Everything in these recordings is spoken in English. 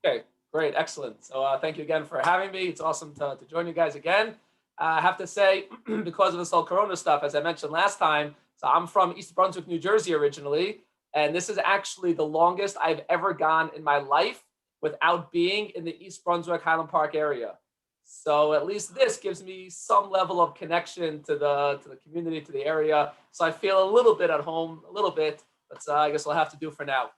Okay, great, excellent. So thank you again for having me. It's awesome to join you guys again. I have to say, because of this whole Corona stuff, as I mentioned last time, so I'm from East Brunswick, New Jersey originally, and this is actually the longest I've ever gone in my life without being in the East Brunswick Highland Park area. So at least this gives me some level of connection to the community, to the area. So I feel a little bit at home, a little bit, but I guess I'll have to do for now.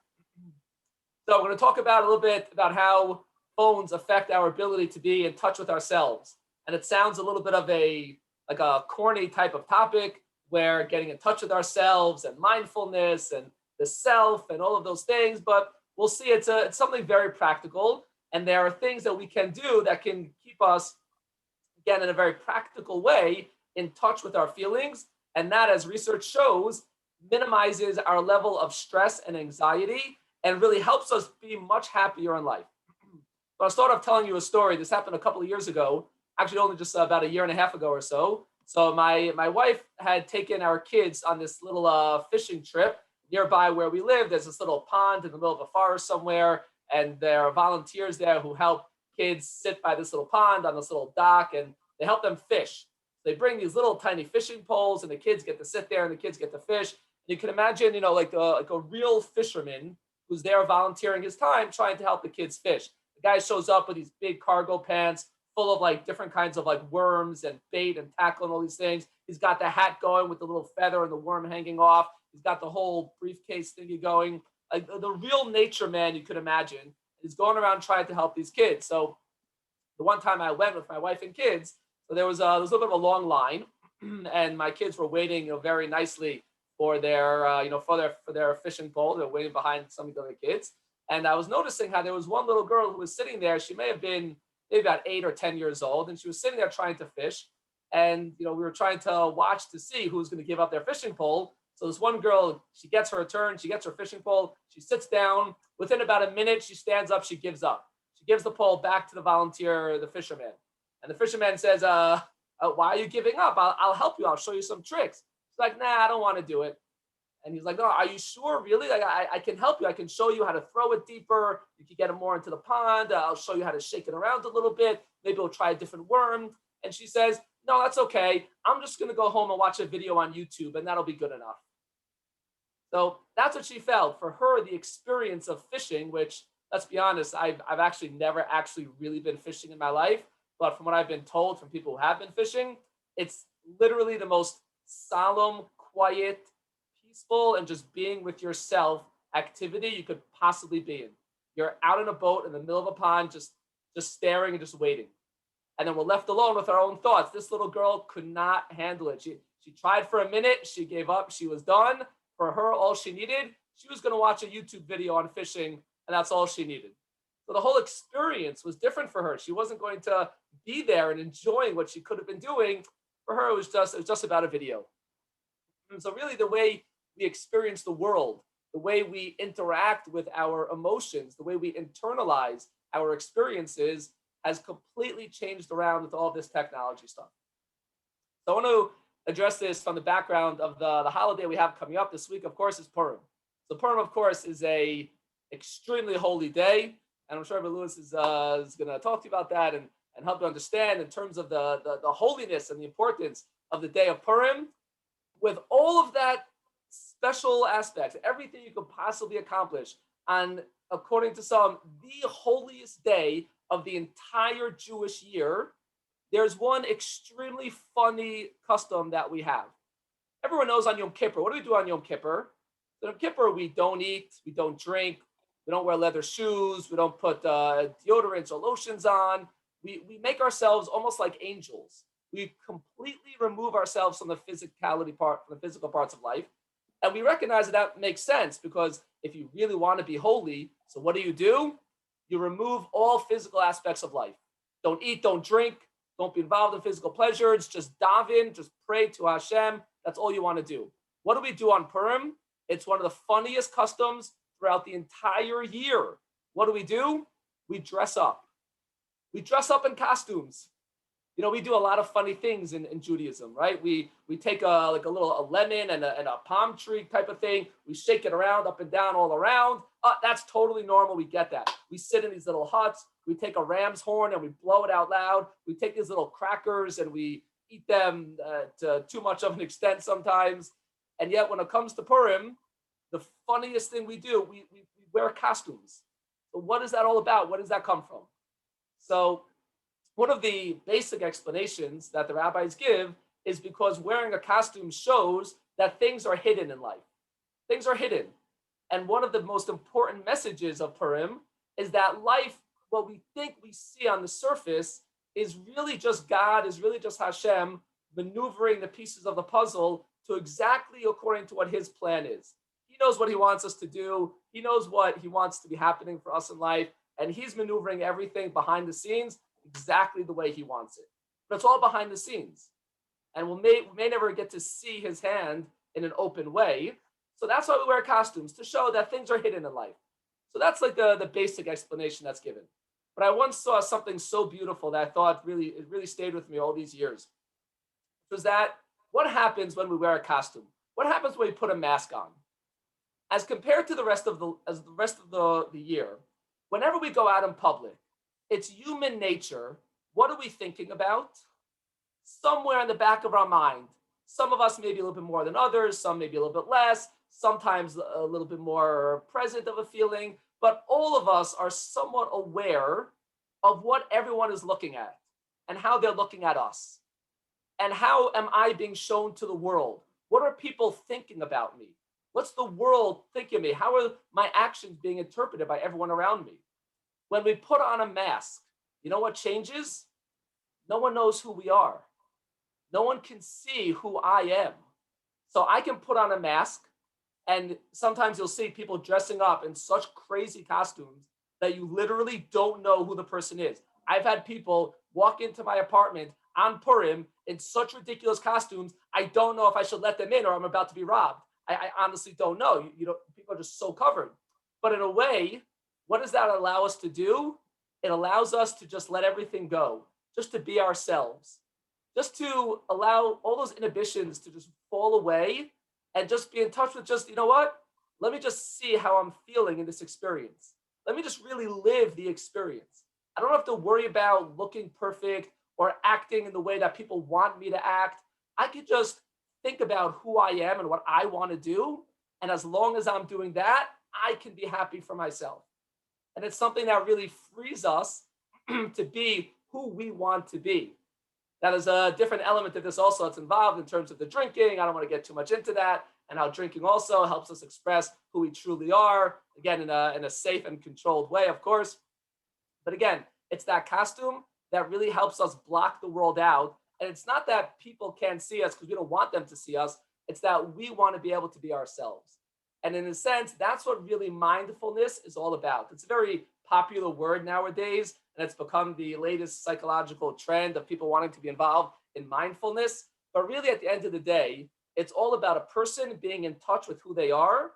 So we're going to talk about a little bit about how phones affect our ability to be in touch with ourselves. And it sounds a little bit of a like a corny type of topic where getting in touch with ourselves and mindfulness and the self and all of those things, but we'll see it's something very practical and there are things that we can do that can keep us again in a very practical way in touch with our feelings and that as research shows minimizes our level of stress and anxiety and really helps us be much happier in life. So I'll start off telling you a story. This happened a couple of years ago, actually only just about a year and a half ago or so. So my wife had taken our kids on this little fishing trip nearby where we live. There's this little pond in the middle of a forest somewhere, and there are volunteers there who help kids sit by this little pond on this little dock, and they help them fish. They bring these little tiny fishing poles, and the kids get to sit there, and the kids get to fish. You can imagine, like a real fisherman who's there volunteering his time trying to help the kids fish. The guy shows up with these big cargo pants full of like different kinds of like worms and bait and tackle and all these things. He's got the hat going with the little feather and the worm hanging off. He's got the whole briefcase thingy going. Like the real nature man you could imagine. He's going around trying to help these kids. So the one time I went with my wife and kids, so there was a little bit of a long line, and my kids were waiting, very nicely for their, for their fishing pole. They're waiting behind some of the other kids, and I was noticing how there was one little girl who was sitting there. She may have been maybe about 8 or 10 years old, and she was sitting there trying to fish. And we were trying to watch to see who's going to give up their fishing pole. So this one girl, she gets her turn, she gets her fishing pole, she sits down. Within about a minute, she stands up, she gives up. She gives the pole back to the volunteer, the fisherman. And the fisherman says, why are you giving up? I'll help you. I'll show you some tricks. She's like, nah, I don't want to do it. And he's like, no, are you sure? Really? Like, I can help you. I can show you how to throw it deeper. You can get it more into the pond. I'll show you how to shake it around a little bit. Maybe we'll try a different worm. And she says, no, that's okay. I'm just going to go home and watch a video on YouTube, and that'll be good enough. So that's what she felt. For her, the experience of fishing, which, let's be honest, I've actually never actually really been fishing in my life. But from what I've been told from people who have been fishing, it's literally the most solemn, quiet, peaceful, and just being with yourself activity you could possibly be in. You're out in a boat in the middle of a pond, just staring and just waiting. And then we're left alone with our own thoughts. This little girl could not handle it. She tried for a minute, she gave up, she was done. For her, all she needed, she was going to watch a YouTube video on fishing, and that's all she needed. So the whole experience was different for her. She wasn't going to be there and enjoying what she could have been doing. For her, it was just about a video. And so really the way we experience the world, the way we interact with our emotions, the way we internalize our experiences has completely changed around with all this technology stuff. So I want to address this from the background of the holiday we have coming up this week, of course, is Purim. So Purim, of course, is a extremely holy day. And I'm sure Rabbi Lewis is going to talk to you about that and help you understand in terms of the holiness and the importance of the day of Purim. With all of that special aspects, everything you could possibly accomplish on, according to some, the holiest day of the entire Jewish year, there's one extremely funny custom that we have. Everyone knows on Yom Kippur. What do we do on Yom Kippur? So Yom Kippur, we don't eat, we don't drink, we don't wear leather shoes, we don't put deodorants or lotions on. We make ourselves almost like angels. We completely remove ourselves from the physicality part, from the physical parts of life. And we recognize that makes sense because if you really want to be holy, so what do? You remove all physical aspects of life. Don't eat, don't drink, don't be involved in physical pleasures. Just dive in, just pray to Hashem. That's all you want to do. What do we do on Purim? It's one of the funniest customs throughout the entire year. What do? We dress up. We dress up in costumes. We do a lot of funny things in Judaism, right? We take a lemon and a palm tree type of thing. We shake it around, up and down, all around. That's totally normal. We get that. We sit in these little huts. We take a ram's horn and we blow it out loud. We take these little crackers and we eat them to too much of an extent sometimes. And yet, when it comes to Purim, the funniest thing we do, we wear costumes. So what is that all about? Where does that come from? So one of the basic explanations that the rabbis give is because wearing a costume shows that things are hidden in life. Things are hidden. And one of the most important messages of Purim is that life, what we think we see on the surface, is really just God, is really just Hashem maneuvering the pieces of the puzzle to exactly according to what his plan is. He knows what he wants us to do. He knows what he wants to be happening for us in life. And he's maneuvering everything behind the scenes exactly the way he wants it. But it's all behind the scenes. And we may never get to see his hand in an open way. So that's why we wear costumes, to show that things are hidden in life. So that's like the basic explanation that's given. But I once saw something so beautiful that I thought it really stayed with me all these years. It was that what happens when we wear a costume? What happens when we put a mask on? As compared to the rest of the year, whenever we go out in public, it's human nature. What are we thinking about? Somewhere in the back of our mind. Some of us maybe a little bit more than others, some maybe a little bit less, sometimes a little bit more present of a feeling, but all of us are somewhat aware of what everyone is looking at and how they're looking at us. And how am I being shown to the world? What are people thinking about me? What's the world thinking of me? How are my actions being interpreted by everyone around me? When we put on a mask, you know what changes? No one knows who we are. No one can see who I am. So I can put on a mask, and sometimes you'll see people dressing up in such crazy costumes that you literally don't know who the person is. I've had people walk into my apartment on Purim in such ridiculous costumes, I don't know if I should let them in or I'm about to be robbed. I honestly don't know. People are just so covered. But in a way, what does that allow us to do? It allows us to just let everything go, just to be ourselves, just to allow all those inhibitions to just fall away and just be in touch with just, you know what? Let me just see how I'm feeling in this experience. Let me just really live the experience. I don't have to worry about looking perfect or acting in the way that people want me to act. I could just think about who I am and what I want to do. And as long as I'm doing that, I can be happy for myself. And it's something that really frees us to be who we want to be. That is a different element of this also that's involved in terms of the drinking. I don't want to get too much into that. And how drinking also helps us express who we truly are, again, in a safe and controlled way, of course. But again, it's that costume that really helps us block the world out. And it's not that people can't see us because we don't want them to see us. It's that we want to be able to be ourselves. And in a sense, that's what really mindfulness is all about. It's a very popular word nowadays, and it's become the latest psychological trend of people wanting to be involved in mindfulness. But really, at the end of the day, it's all about a person being in touch with who they are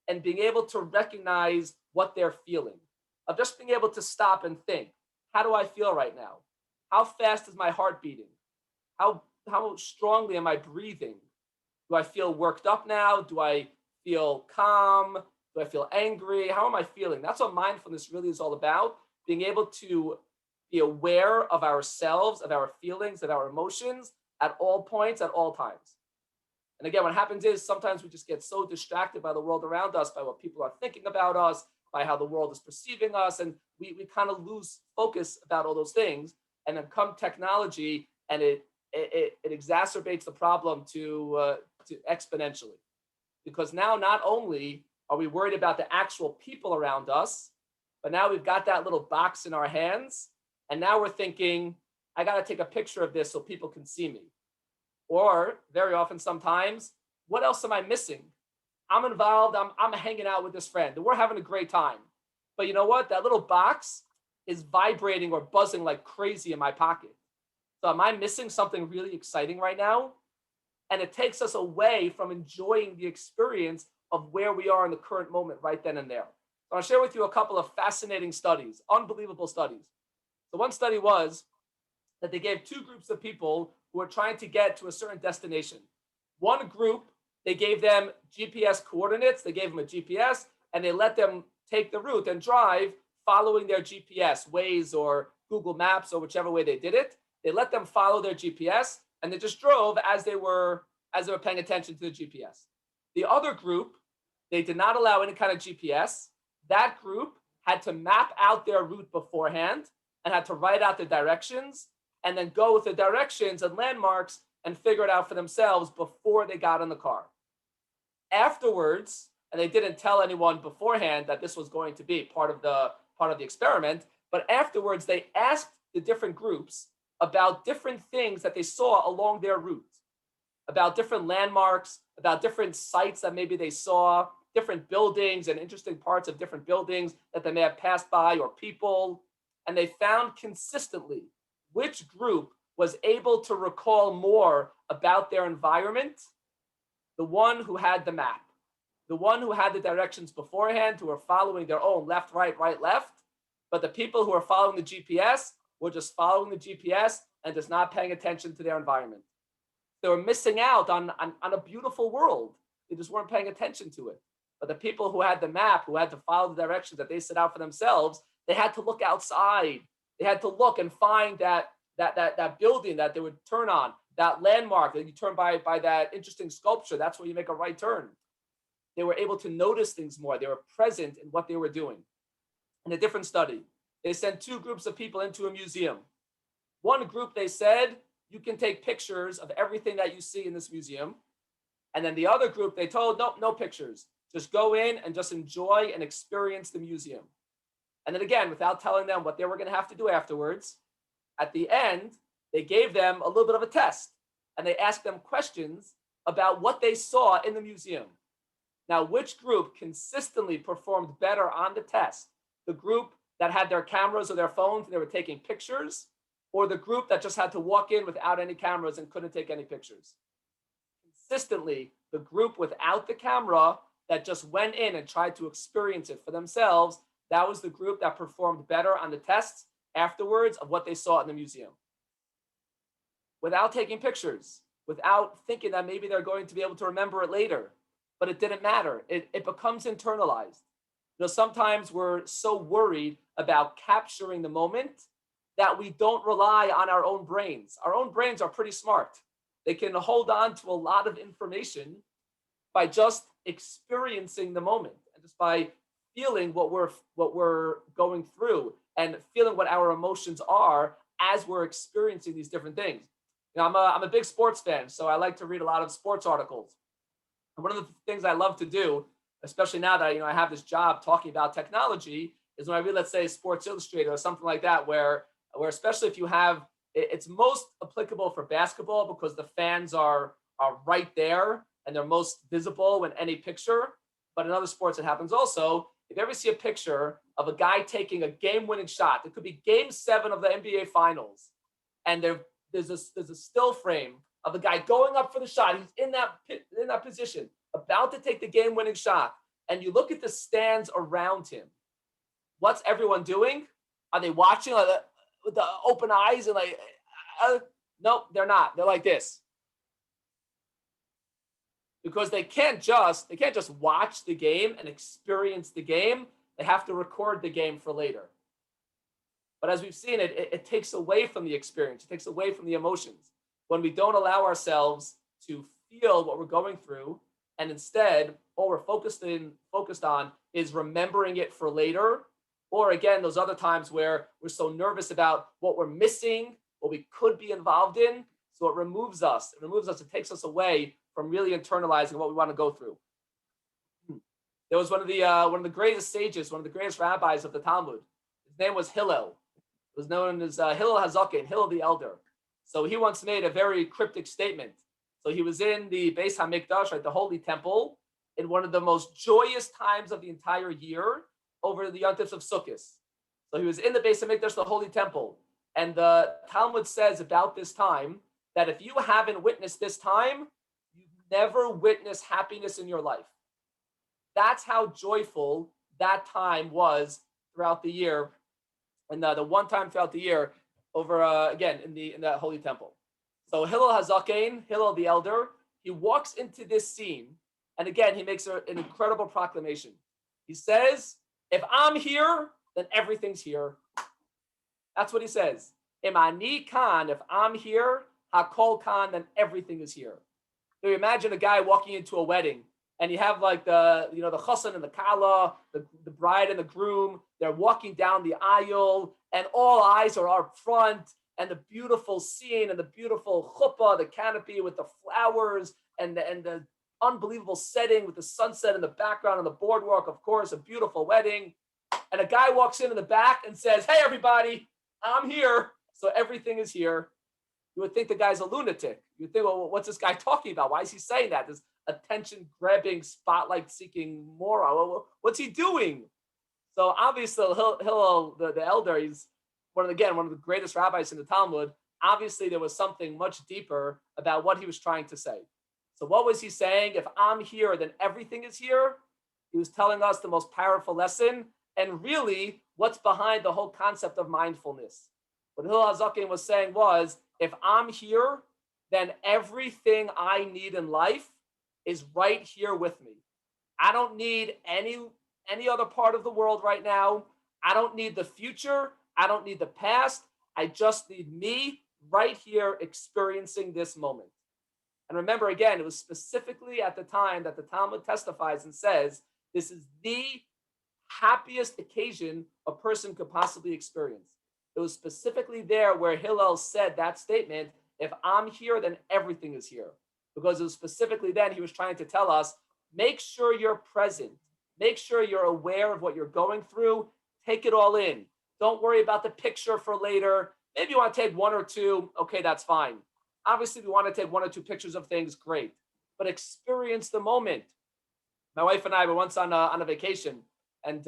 and being able to recognize what they're feeling, of just being able to stop and think, how do I feel right now? How fast is my heart beating? How strongly am I breathing? Do I feel worked up now? Do I feel calm? Do I feel angry? How am I feeling? That's what mindfulness really is all about. Being able to be aware of ourselves, of our feelings, of our emotions at all points, at all times. And again, what happens is sometimes we just get so distracted by the world around us, by what people are thinking about us, by how the world is perceiving us, and we kind of lose focus about all those things. And then come technology, and it exacerbates the problem to exponentially. Because now not only are we worried about the actual people around us, but now we've got that little box in our hands, and now we're thinking, I got to take a picture of this so people can see me. Or very often, sometimes, what else am I missing? I'm involved, I'm hanging out with this friend, and we're having a great time. But you know what? That little box is vibrating or buzzing like crazy in my pocket. So am I missing something really exciting right now? And it takes us away from enjoying the experience of where we are in the current moment right then and there. So I'll share with you a couple of fascinating studies, unbelievable studies. So one study was that they gave two groups of people who were trying to get to a certain destination. One group, they gave them GPS coordinates, they gave them a GPS, and they let them take the route and drive following their GPS, Waze or Google Maps or whichever way they did it. They let them follow their GPS, and they just drove as they were paying attention to the GPS. The other group, they did not allow any kind of GPS. That group had to map out their route beforehand and had to write out the directions and then go with the directions and landmarks and figure it out for themselves before they got in the car. Afterwards, and they didn't tell anyone beforehand that this was going to be part of the experiment, but afterwards they asked the different groups about different things that they saw along their route, about different landmarks, about different sites that maybe they saw, different buildings and interesting parts of different buildings that they may have passed by, or people. And they found consistently which group was able to recall more about their environment. The one who had the map, the one who had the directions beforehand, who were following their own left, right, right, left. But the people who are following the GPS were just following the GPS and just not paying attention to their environment. They were missing out on a beautiful world. They just weren't paying attention to it. But the people who had the map, who had to follow the directions that they set out for themselves, they had to look outside. They had to look and find that building that they would turn on, that landmark that you turn by that interesting sculpture. That's where you make a right turn. They were able to notice things more. They were present in what they were doing. In a different study, they sent two groups of people into a museum. One group, they said, you can take pictures of everything that you see in this museum. And then the other group, they told, nope, no pictures. Just go in and just enjoy and experience the museum. And then again, without telling them what they were going to have to do afterwards, at the end, they gave them a little bit of a test. And they asked them questions about what they saw in the museum. Now, which group consistently performed better on the test? The group that had their cameras or their phones and they were taking pictures, or the group that just had to walk in without any cameras and couldn't take any pictures? Consistently, the group without the camera that just went in and tried to experience it for themselves, that was the group that performed better on the tests afterwards of what they saw in the museum. Without taking pictures, without thinking that maybe they're going to be able to remember it later, but it didn't matter. It becomes internalized. You know, sometimes we're so worried about capturing the moment that we don't rely on our own brains. Our own brains are pretty smart. They can hold on to a lot of information by just experiencing the moment and just by feeling what we're going through and feeling what our emotions are as we're experiencing these different things. You know, I'm a big sports fan, so I like to read a lot of sports articles. And one of the things I love to do, especially now that I have this job talking about technology, is when I read, let's say, Sports Illustrated or something like that, where especially if you have, it's most applicable for basketball because the fans are right there and they're most visible in any picture. But in other sports, it happens also. If you ever see a picture of a guy taking a game-winning shot, it could be Game 7 of the NBA Finals, and there's a still frame of a guy going up for the shot. He's in that position, about to take the game-winning shot, and you look at the stands around him. What's everyone doing? Are they watching with the open eyes and nope, they're not. They're like this. Because they can't just watch the game and experience the game. They have to record the game for later. But as we've seen, it takes away from the experience. It takes away from the emotions when we don't allow ourselves to feel what we're going through, and instead all we're focused on is remembering it for later. Or again, those other times where we're so nervous about what we're missing, what we could be involved in. So it removes us. It takes us away from really internalizing what we want to go through. There was one of the greatest sages, one of the greatest rabbis of the Talmud. His name was Hillel. It was known as Hillel HaZaken, Hillel the Elder. So he once made a very cryptic statement. So he was in the Beis HaMikdash, right, the Holy Temple, in one of the most joyous times of the entire year, over the Yontifs of Sukkot. So he was in the Beis HaMikdash, the Holy Temple. And the Talmud says about this time that if you haven't witnessed this time, you've never witnessed happiness in your life. That's how joyful that time was throughout the year. And the one time throughout the year, over again in that holy temple. So Hillel Hazaken, Hillel the elder, he walks into this scene, and again he makes an incredible proclamation. He says, "If I'm here, then everything's here." That's what he says. Imani Khan, if I'm here, Hakol Khan, then everything is here. So you imagine a guy walking into a wedding, and you have like the chassan and the kala, the bride and the groom. They're walking down the aisle, and all eyes are up front, and the beautiful scene and the beautiful chuppah, the canopy with the flowers, and the unbelievable setting with the sunset in the background and the boardwalk. Of course, a beautiful wedding. And a guy walks in the back and says, "Hey, everybody, I'm here." So everything is here. You would think the guy's a lunatic. You would think, well, what's this guy talking about? Why is he saying that? This attention-grabbing, spotlight-seeking moron. Well, what's he doing? So obviously, Hillel, the elder, he's one of the greatest rabbis in the Talmud. Obviously, there was something much deeper about what he was trying to say. So what was he saying? If I'm here, then everything is here. He was telling us the most powerful lesson, and really what's behind the whole concept of mindfulness. What Hillel Hazaken was saying was, if I'm here, then everything I need in life is right here with me. I don't need any other part of the world right now. I don't need the future. I don't need the past. I just need me right here experiencing this moment. And remember, again, it was specifically at the time that the Talmud testifies and says, this is the happiest occasion a person could possibly experience. It was specifically there where Hillel said that statement, if I'm here, then everything is here. Because it was specifically then he was trying to tell us, make sure you're present. Make sure you're aware of what you're going through. Take it all in. Don't worry about the picture for later. Maybe you want to take one or two. Okay, that's fine. Obviously, we want to take one or two pictures of things. Great. But experience the moment. My wife and I were once on a vacation. And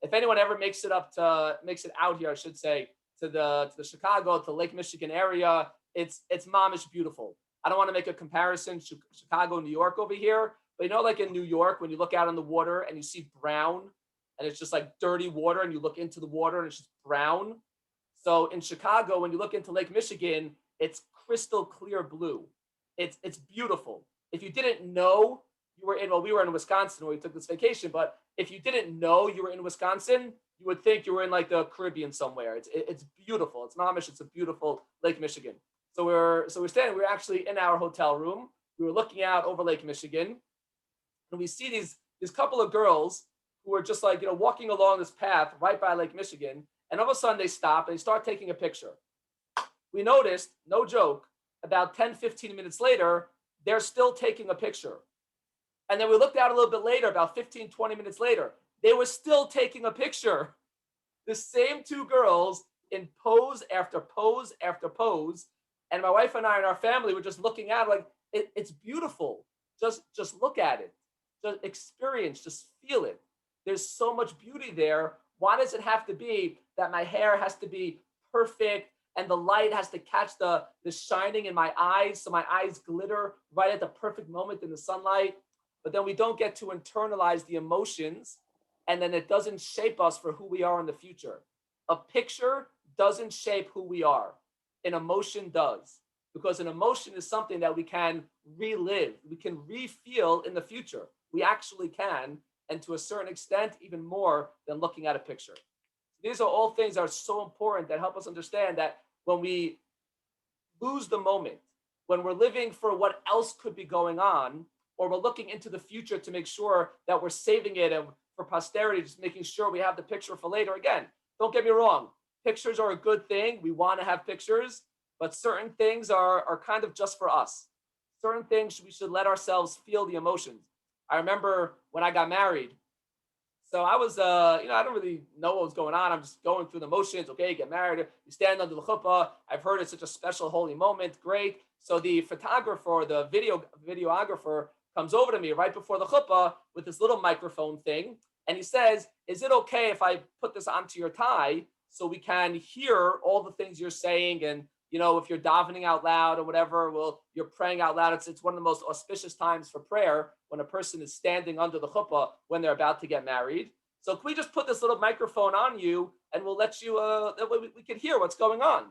if anyone ever makes it out here, I should say, to the Chicago, to Lake Michigan area, it's mamish beautiful. I don't want to make a comparison, Chicago, New York over here, but like in New York, when you look out on the water and you see brown, and it's just like dirty water, and you look into the water and it's just brown. So in Chicago, when you look into Lake Michigan, it's crystal clear blue. It's beautiful. If you didn't know you were we were in Wisconsin when we took this vacation, but if you didn't know you were in Wisconsin, you would think you were in like the Caribbean somewhere. It's beautiful. It's mamish. It's a beautiful Lake Michigan. So we're actually in our hotel room. We were looking out over Lake Michigan, and we see these couple of girls who are just like walking along this path right by Lake Michigan, and all of a sudden they stop and they start taking a picture. We noticed, no joke, about 10, 15 minutes later, they're still taking a picture. And then we looked out a little bit later, about 15, 20 minutes later, they were still taking a picture. The same two girls in pose after pose after pose. And my wife and I and our family were just looking at it like, it's beautiful. Just look at it. Just experience, just feel it. There's so much beauty there. Why does it have to be that my hair has to be perfect and the light has to catch the shining in my eyes so my eyes glitter right at the perfect moment in the sunlight? But then we don't get to internalize the emotions, and then it doesn't shape us for who we are in the future. A picture doesn't shape who we are. An emotion does, because an emotion is something that we can relive. We can re-feel in the future. We actually can, and to a certain extent, even more than looking at a picture. These are all things that are so important that help us understand that when we lose the moment, when we're living for what else could be going on, or we're looking into the future to make sure that we're saving it and for posterity, just making sure we have the picture for later. Again, don't get me wrong. Pictures are a good thing. We want to have pictures, but certain things are kind of just for us. Certain things we should let ourselves feel the emotions. I remember when I got married. So I was, I don't really know what was going on. I'm just going through the motions. Okay, get married. You stand under the chuppah. I've heard it's such a special holy moment. Great. So the photographer, the videographer, comes over to me right before the chuppah with this little microphone thing. And he says, is it okay if I put this onto your tie so we can hear all the things you're saying? And, if you're davening out loud or whatever, well, you're praying out loud. It's one of the most auspicious times for prayer when a person is standing under the chuppah when they're about to get married. So can we just put this little microphone on you and we'll let you, that way we can hear what's going on.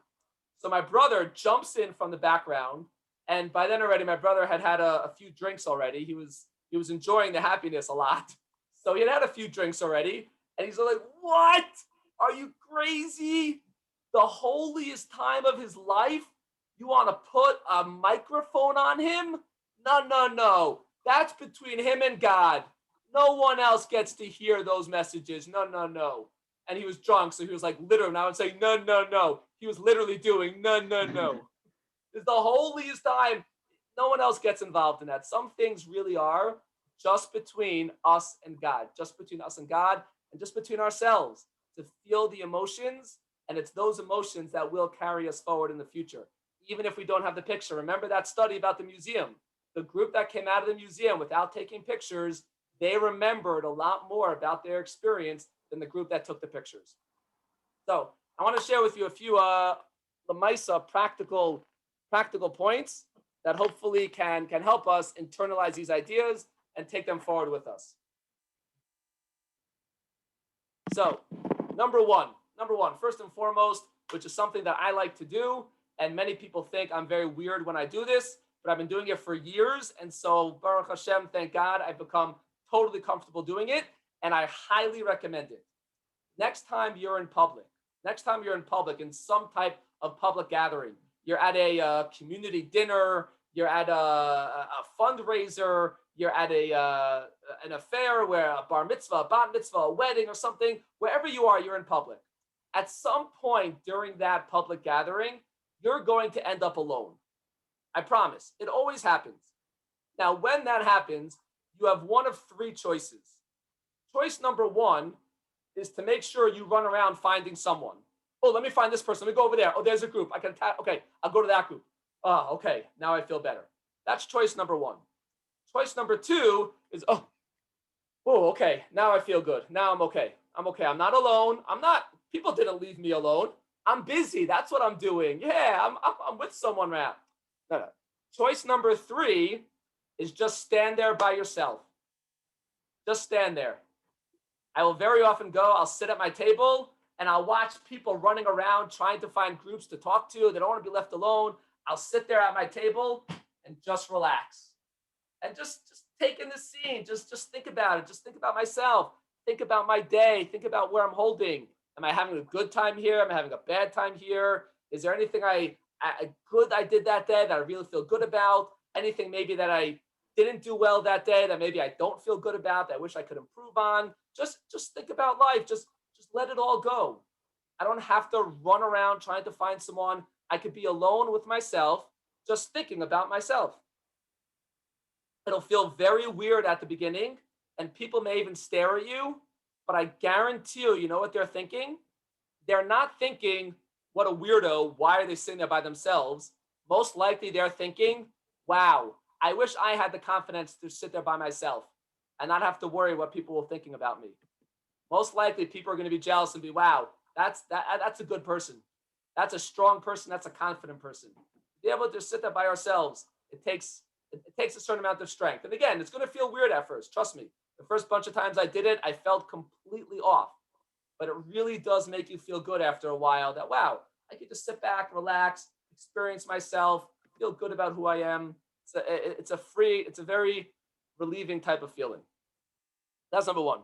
So my brother jumps in from the background. And by then already, my brother had had a few drinks already. He was enjoying the happiness a lot. So he had a few drinks already. And he's like, what? Are you crazy? The holiest time of his life? You want to put a microphone on him? No, no, no. That's between him and God. No one else gets to hear those messages. No, no, no. And he was drunk, so he was like literally, and I would say, no, no, no. He was literally doing, no, no, no. It's the holiest time. No one else gets involved in that. Some things really are just between us and God, just between us and God, and just between ourselves to feel the emotions. And it's those emotions that will carry us forward in the future, even if we don't have the picture. Remember that study about the museum? The group that came out of the museum without taking pictures, they remembered a lot more about their experience than the group that took the pictures. So I want to share with you a few Lamaisa practical points that hopefully can help us internalize these ideas and take them forward with us. So number one, first and foremost, which is something that I like to do, and many people think I'm very weird when I do this, but I've been doing it for years. And so Baruch Hashem, thank God, I've become totally comfortable doing it. And I highly recommend it. Next time you're in public, in some type of public gathering, you're at a community dinner, you're at a fundraiser, you're at an affair where a bar mitzvah, a bat mitzvah, a wedding or something, wherever you are, you're in public. At some point during that public gathering, you're going to end up alone. I promise. It always happens. Now, when that happens, you have one of three choices. Choice number one is to make sure you run around finding someone. Oh, let me find this person. Let me go over there. Oh, there's a group. I can attack. Okay, I'll go to that group. Oh, okay. Now I feel better. That's choice number one. Choice number two is, oh, okay. Now I feel good. Now I'm okay. I'm not alone. People didn't leave me alone. I'm busy. That's what I'm doing. Yeah, I'm with someone now. No. Choice number three is just stand there by yourself. Just stand there. I will very often I'll sit at my table and I'll watch people running around trying to find groups to talk to. They don't want to be left alone. I'll sit there at my table and just relax and just take in the scene. Just think about it. Just think about myself. Think about my day. Think about where I'm holding. Am I having a good time here? Am I having a bad time here? Is there anything good I did that day that I really feel good about? Anything maybe that I didn't do well that day that maybe I don't feel good about that I wish I could improve on? Just think about life. Just let it all go. I don't have to run around trying to find someone. I could be alone with myself, just thinking about myself. It'll feel very weird at the beginning, and people may even stare at you, but I guarantee you know what they're thinking? They're not thinking, what a weirdo, why are they sitting there by themselves? Most likely they're thinking, wow, I wish I had the confidence to sit there by myself and not have to worry what people were thinking about me. Most likely people are going to be jealous and be, wow, that's a good person. That's a strong person. That's a confident person. To be able to sit there by ourselves, it takes a certain amount of strength. And again, it's going to feel weird at first. Trust me. The first bunch of times I did it, I felt completely off. But it really does make you feel good after a while that, wow, I can just sit back, relax, experience myself, feel good about who I am. It's a very relieving type of feeling. That's number one.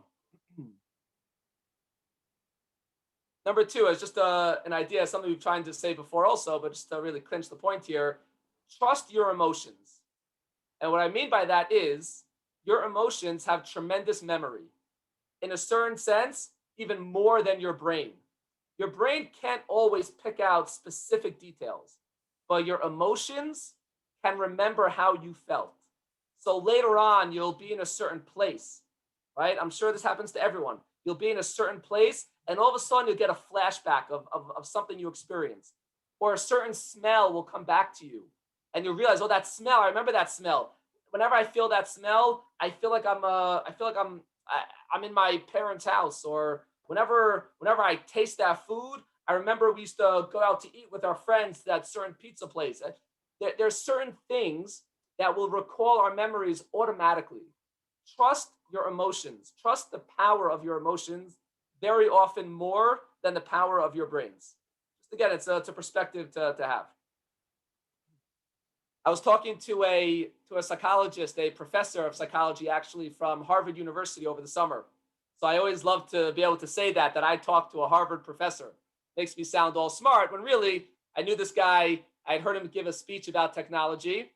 Number two is just an idea, something we've tried to say before also, but just to really clinch the point here, trust your emotions. And what I mean by that is your emotions have tremendous memory. In a certain sense, even more than your brain. Your brain can't always pick out specific details, but your emotions can remember how you felt. So later on, you'll be in a certain place, right? I'm sure this happens to everyone. You'll be in a certain place, and all of a sudden you'll get a flashback of something you experienced, or a certain smell will come back to you, and you'll realize, oh, that smell, I remember that smell. Whenever I feel that smell, I feel like I'm in my parents' house, or whenever I taste that food, I remember we used to go out to eat with our friends to that certain pizza place. There's certain things that will recall our memories automatically. Trust your emotions. Trust the power of your emotions very often more than the power of your brains. Just again, it's a perspective to have. I was talking to a psychologist, a professor of psychology, actually from Harvard University over the summer. So I always love to be able to say that I talked to a Harvard professor. Makes me sound all smart when really I knew this guy. I'd heard him give a speech about technology.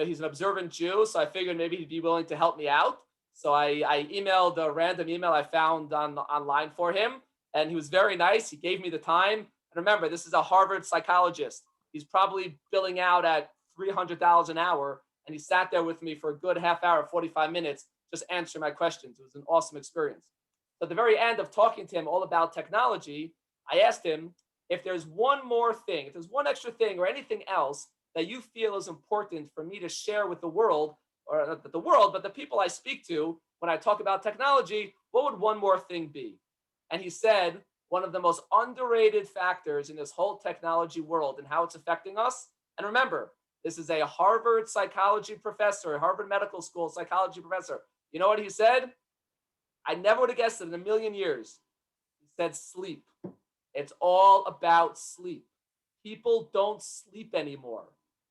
He's an observant Jew, so I figured maybe he'd be willing to help me out. So I emailed a random email I found online for him, and he was very nice. He gave me the time. And remember, this is a Harvard psychologist. He's probably billing out at $300 an hour, and he sat there with me for a good half hour, 45 minutes, just answering my questions. It was an awesome experience. So at the very end of talking to him all about technology, I asked him if there's one more thing, if there's one extra thing or anything else that you feel is important for me to share with the world, or not the world, but the people I speak to when I talk about technology, what would one more thing be? And he said, one of the most underrated factors in this whole technology world and how it's affecting us. And remember, this is a Harvard psychology professor, a Harvard Medical School psychology professor. You know what he said? I never would have guessed it in a million years. He said sleep. It's all about sleep. People don't sleep anymore.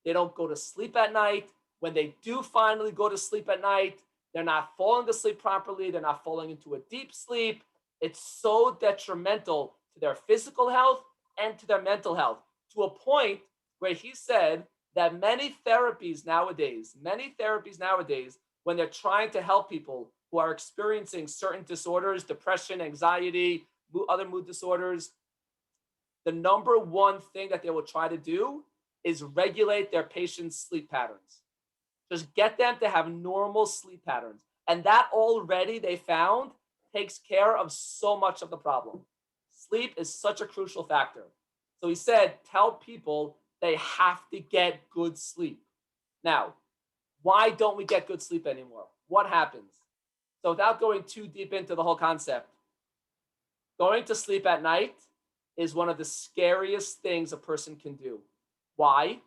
They don't go to sleep at night. When they do finally go to sleep at night, they're not falling to sleep properly. They're not falling into a deep sleep. It's so detrimental to their physical health and to their mental health, to a point where he said that many therapies nowadays, when they're trying to help people who are experiencing certain disorders, depression, anxiety, other mood disorders, the number one thing that they will try to do is regulate their patients' sleep patterns. Just get them to have normal sleep patterns. And that already, they found, takes care of so much of the problem. Sleep is such a crucial factor. So he said, tell people they have to get good sleep. Now, why don't we get good sleep anymore? What happens? So without going too deep into the whole concept, going to sleep at night is one of the scariest things a person can do. Why?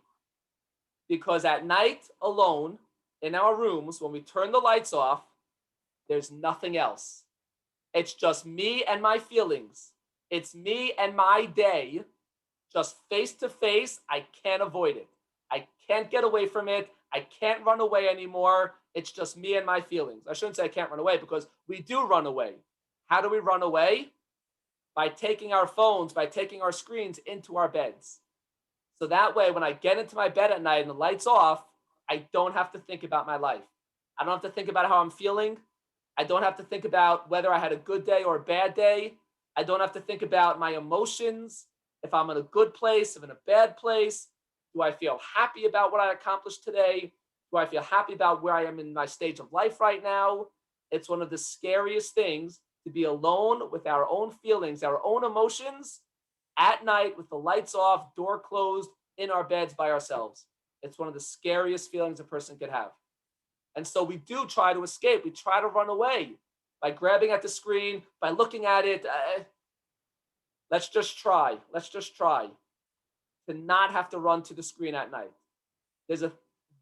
Because at night alone, in our rooms, when we turn the lights off, there's nothing else. It's just me and my feelings. It's me and my day, just face to face. I can't avoid it. I can't get away from it. I can't run away anymore. It's just me and my feelings. I shouldn't say I can't run away, because we do run away. How do we run away? By taking our phones, by taking our screens into our beds. So that way, when I get into my bed at night and the light's off, I don't have to think about my life. I don't have to think about how I'm feeling. I don't have to think about whether I had a good day or a bad day. I don't have to think about my emotions, if I'm in a good place, if I'm in a bad place. Do I feel happy about what I accomplished today? Do I feel happy about where I am in my stage of life right now? It's one of the scariest things to be alone with our own feelings, our own emotions at night with the lights off, door closed, in our beds by ourselves. It's one of the scariest feelings a person could have. And so we do try to escape. We try to run away by grabbing at the screen, by looking at it. Let's just try to not have to run to the screen at night. There's a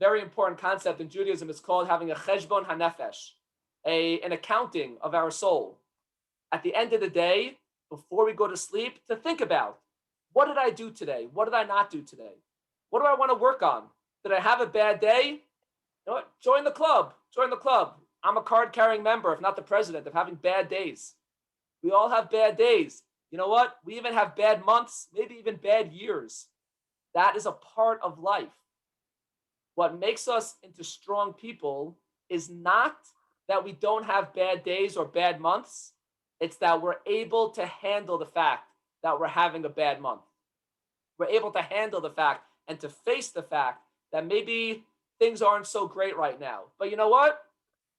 very important concept in Judaism. It's called having a cheshbon hanefesh, an accounting of our soul. At the end of the day, before we go to sleep, to think about, what did I do today? What did I not do today? What do I want to work on? Did I have a bad day? You know what? Join the club. I'm a card-carrying member, if not the president, of having bad days. We all have bad days. You know what? We even have bad months, maybe even bad years. That is a part of life. What makes us into strong people is not that we don't have bad days or bad months. It's that we're able to handle the fact that we're having a bad month. We're able to handle the fact and to face the fact that maybe things aren't so great right now. But you know what?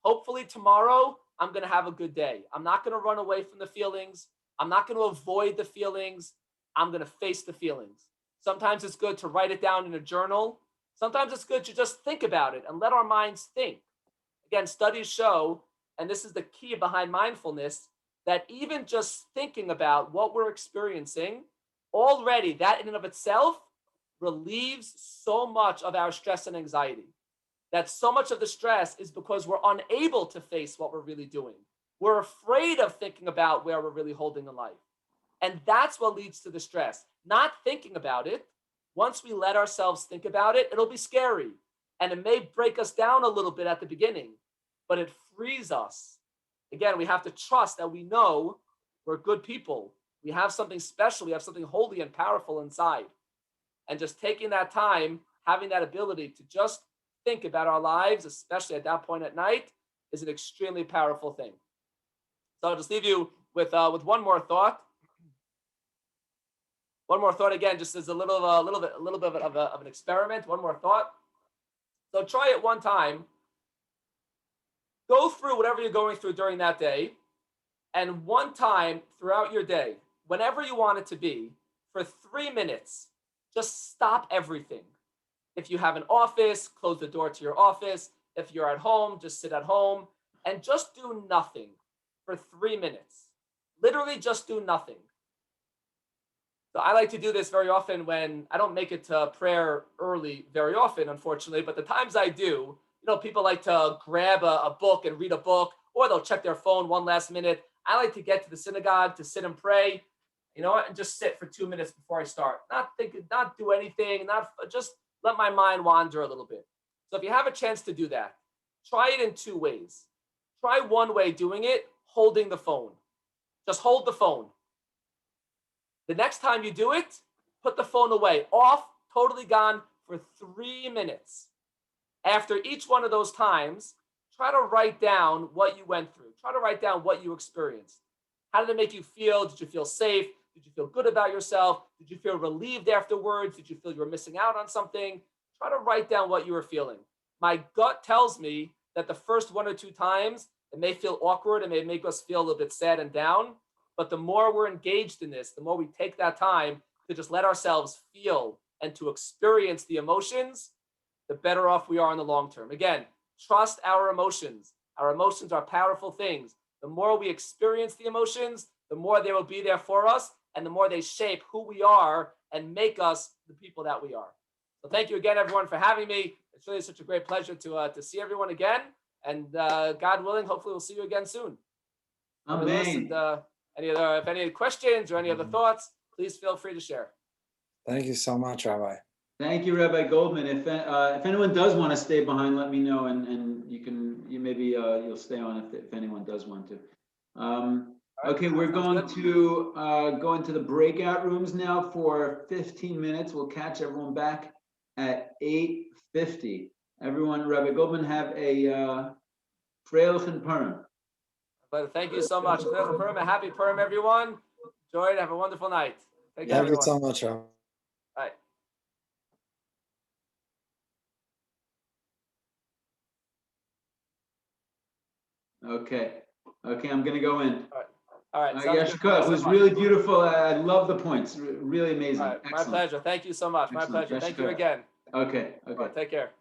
Hopefully tomorrow, I'm going to have a good day. I'm not going to run away from the feelings. I'm not going to avoid the feelings. I'm going to face the feelings. Sometimes it's good to write it down in a journal. Sometimes it's good to just think about it and let our minds think. Again, studies show, and this is the key behind mindfulness, that even just thinking about what we're experiencing, already that in and of itself relieves so much of our stress and anxiety. that so much of the stress is because we're unable to face what we're really doing. We're afraid of thinking about where we're really holding in life. And that's what leads to the stress, not thinking about it. Once we let ourselves think about it, it'll be scary. And it may break us down a little bit at the beginning, but it frees us. Again, we have to trust that we know we're good people. We have something special. We have something holy and powerful inside. And just taking that time, having that ability to just think about our lives, especially at that point at night, is an extremely powerful thing. So I'll just leave you with one more thought. One more thought again, just as a little bit of an experiment. One more thought. So try it one time. Go through whatever you're going through during that day, and one time throughout your day, whenever you want it to be, for 3 minutes, just stop everything. If you have an office, close the door to your office. If you're at home, just sit at home and just do nothing for 3 minutes. Literally just do nothing. So I like to do this very often when I don't make it to prayer early very often, unfortunately, but the times I do, people like to grab a book and read a book, or they'll check their phone one last minute. I like to get to the synagogue to sit and pray, and just sit for 2 minutes before I start. Not think, not do anything, not just let my mind wander a little bit. So if you have a chance to do that, try it in 2 ways. Try one way doing it, holding the phone. Just hold the phone. The next time you do it, put the phone away, off, totally gone for 3 minutes. After each one of those times, try to write down what you went through. Try to write down what you experienced. How did it make you feel? Did you feel safe? Did you feel good about yourself? Did you feel relieved afterwards? Did you feel you were missing out on something? Try to write down what you were feeling. My gut tells me that the first 1 or 2 times, it may feel awkward. It may make us feel a little bit sad and down. But the more we're engaged in this, the more we take that time to just let ourselves feel and to experience the emotions, the better off we are in the long term. Again, trust our emotions. Our emotions are powerful things. The more we experience the emotions, the more they will be there for us, and the more they shape who we are and make us the people that we are. So thank you again, everyone, for having me. It's really such a great pleasure to see everyone again. And God willing, hopefully we'll see you again soon. Amen. If any questions or any other thoughts, please feel free to share. Thank you so much, Rabbi. Thank you, Rabbi Goldman. If anyone does want to stay behind, let me know, and you'll stay on if anyone does want to. Okay, we're going to go into the breakout rooms now for 15 minutes. We'll catch everyone back at 8:50. Everyone, Rabbi Goldman, have a Freilich and Purim. But thank you so much. Happy Purim, everyone. Enjoy it. Have a wonderful night. Thank you, everyone. Thank you so much, Rabbi. Bye. Okay, I'm gonna go in. All right. Yashika, it was really beautiful. I love the points. Really amazing. All right. My pleasure. Thank you so much. My pleasure. Thank you again. Okay. Right, take care.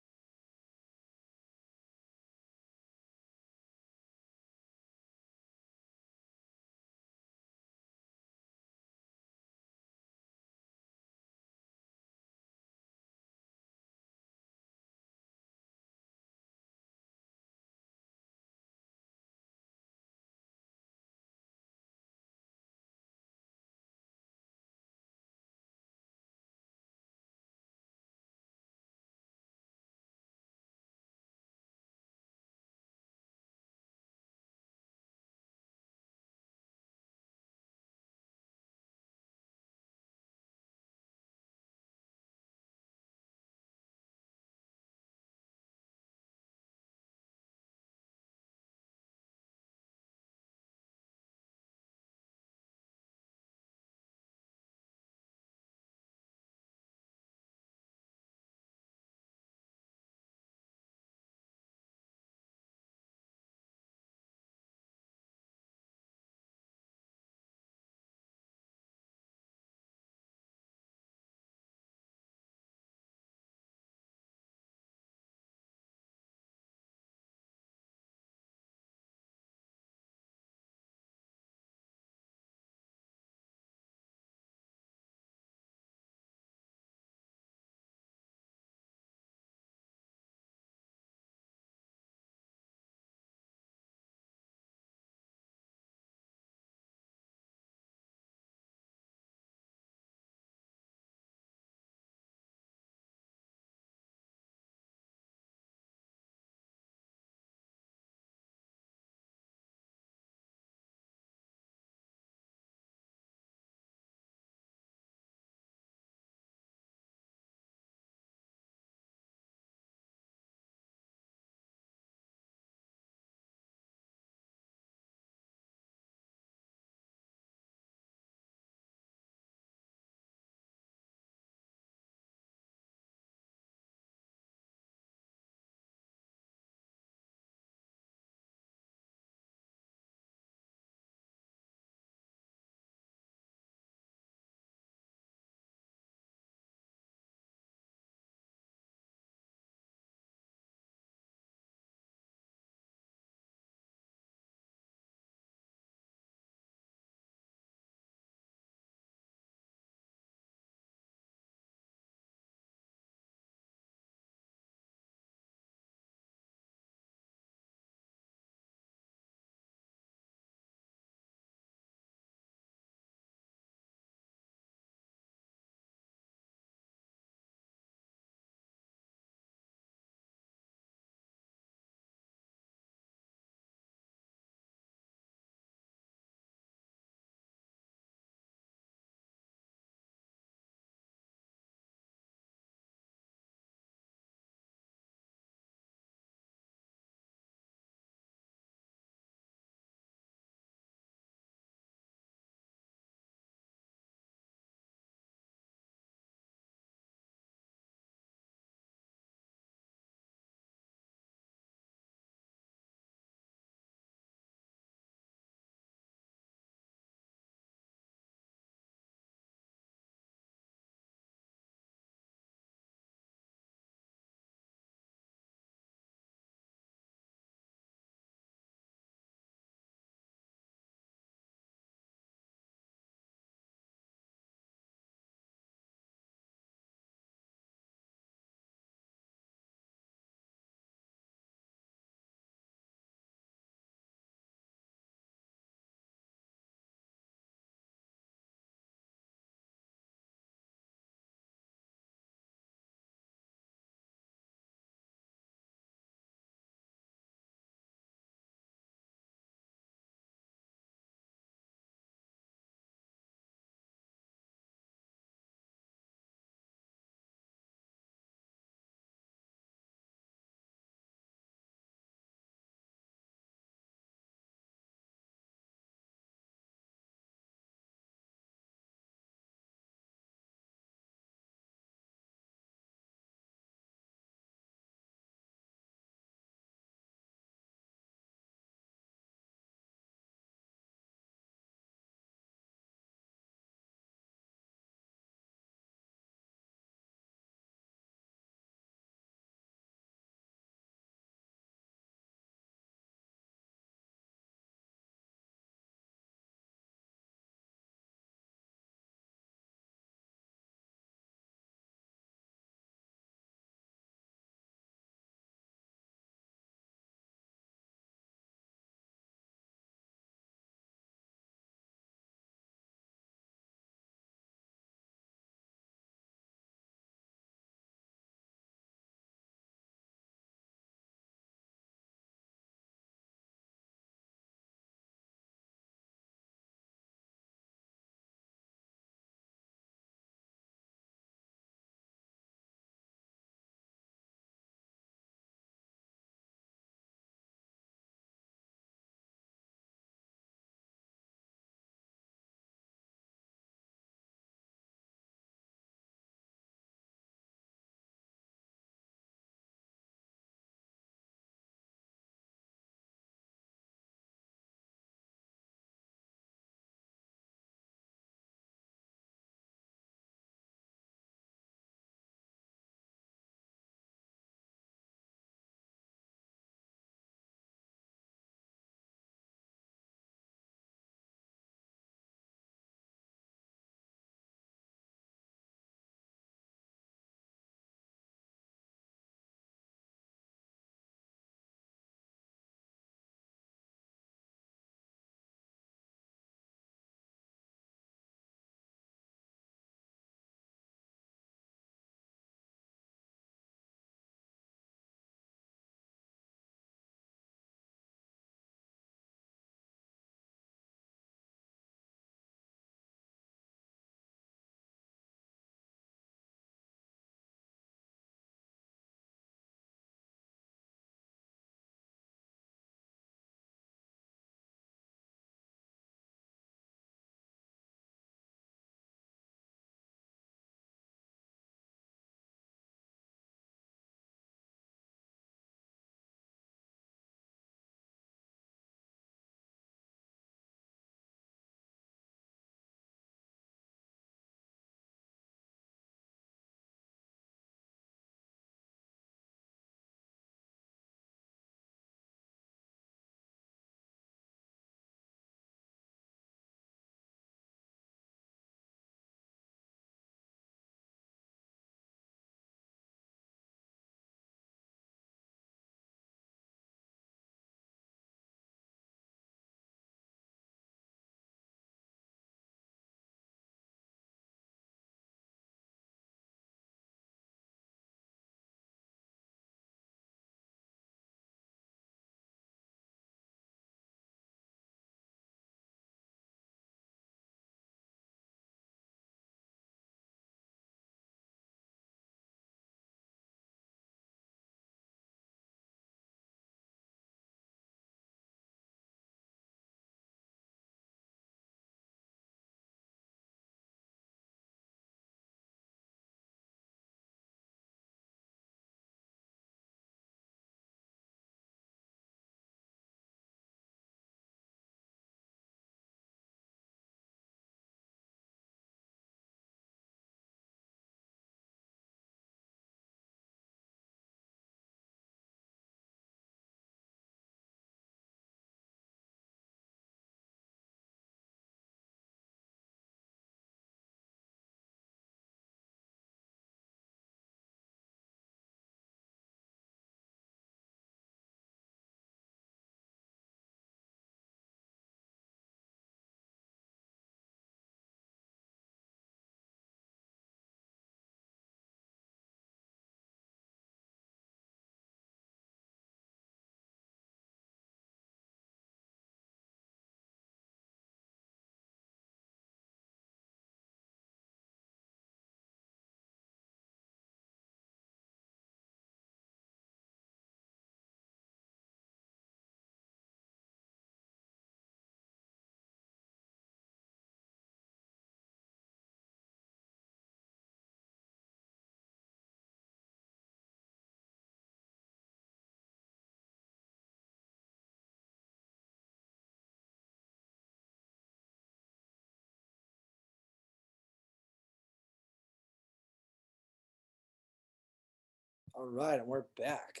All right, and we're back.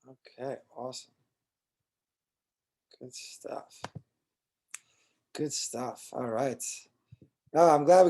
Okay, awesome. Good stuff. Good stuff. All right. No, I'm glad we got